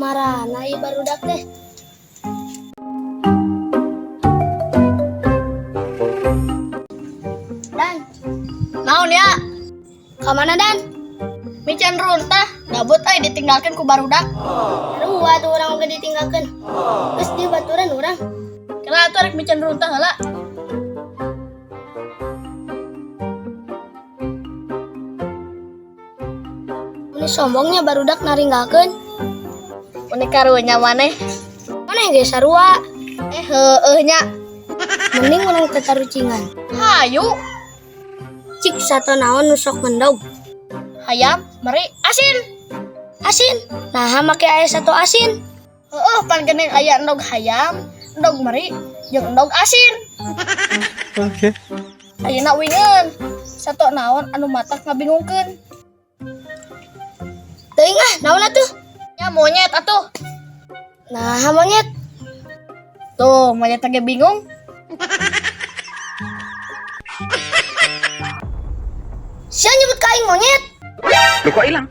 Marana ieu barudak teh. Dan, Naon ya? ka mana Dan? Micen runtah, gabut ditinggalkan ku barudak. Sarua tuh urang oge ditinggalkeun. Geus di baturan urang. Kena atuh rek micen runtah heula. Ini sombongnya barudak naringgalkeun. Mun karunya maneh. Maneh ge sarua. Heueuh nya. Mending urang tatarucingan. Hayu, Cik sato naon nu sok mendog. hayam, meri, asin. Asin. Nah, make aya sato asin. Pan geuning aya endog hayam, endog meri, jeung endog asin. Oke. Ayeuna wingeun. Sato naon anu matak ngabingungkeun. Teuing ah, naon atuh? Ya monyet atuh. Nah, monyet. Tuh, monyet lagi bingung. Sia nyebut ka aing monyet. Lu kok hilang?